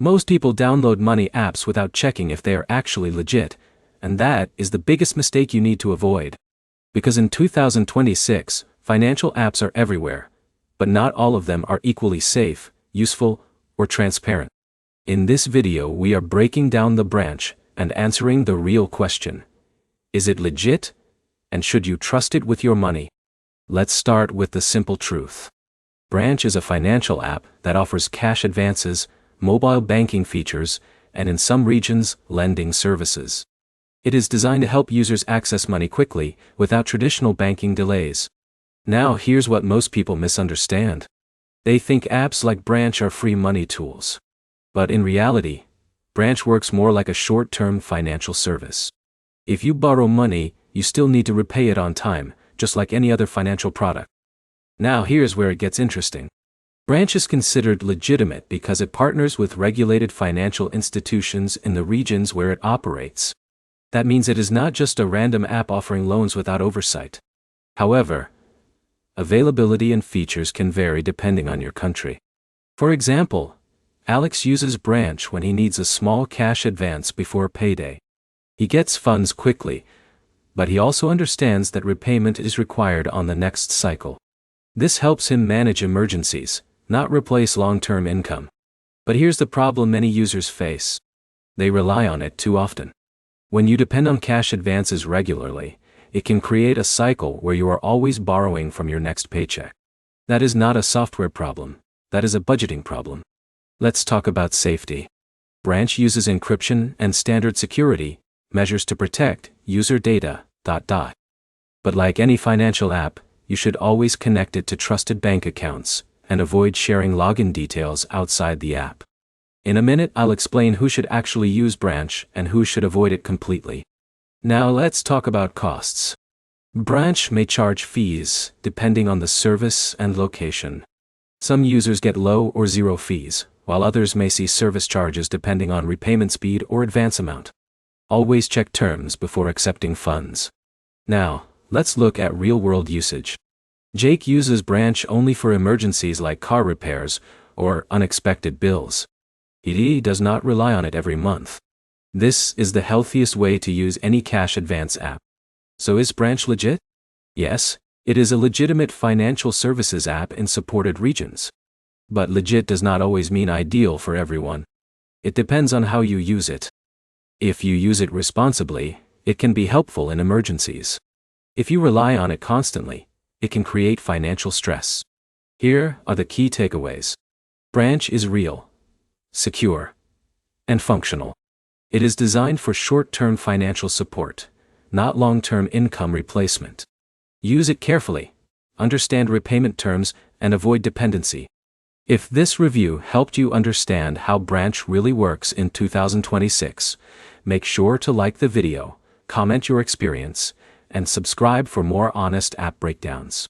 Most people download money apps without checking if they are actually legit, and that is the biggest mistake you need to avoid. Because in 2026, financial apps are everywhere, but not all of them are equally safe, useful, or transparent. In this video we are breaking down the Branch and answering the real question. Is it legit? And should you trust it with your money? Let's start with the simple truth. Branch is a financial app that offers cash advances, mobile banking features, and in some regions, lending services. It is designed to help users access money quickly, without traditional banking delays. Now here's what most people misunderstand. They think apps like Branch are free money tools. But in reality, Branch works more like a short-term financial service. If you borrow money, you still need to repay it on time, just like any other financial product. Now here's where it gets interesting. Branch is considered legitimate because it partners with regulated financial institutions in the regions where it operates. That means it is not just a random app offering loans without oversight. However, availability and features can vary depending on your country. For example, Alex uses Branch when he needs a small cash advance before payday. He gets funds quickly, but he also understands that repayment is required on the next cycle. This helps him manage emergencies, not replace long-term income. But here's the problem many users face. They rely on it too often. When you depend on cash advances regularly, it can create a cycle where you are always borrowing from your next paycheck. That is not a software problem, that is a budgeting problem. Let's talk about safety. Branch uses encryption and standard security measures to protect user data. But like any financial app, you should always connect it to trusted bank accounts and avoid sharing login details outside the app. In a minute I'll explain who should actually use Branch and who should avoid it completely. Now let's talk about costs. Branch may charge fees depending on the service and location. Some users get low or zero fees, while others may see service charges depending on repayment speed or advance amount. Always check terms before accepting funds. Now, let's look at real-world usage. Jake uses Branch only for emergencies like car repairs or unexpected bills. He does not rely on it every month. This is the healthiest way to use any cash advance app. So is Branch legit? Yes, it is a legitimate financial services app in supported regions. But legit does not always mean ideal for everyone. It depends on how you use it. If you use it responsibly, it can be helpful in emergencies. If you rely on it constantly, it can create financial stress. Here are the key takeaways. Branch is real, secure, and functional. It is designed for short-term financial support, not long-term income replacement. Use it carefully, understand repayment terms, and avoid dependency. If this review helped you understand how Branch really works in 2026, make sure to like the video, comment your experience, and subscribe for more honest app breakdowns.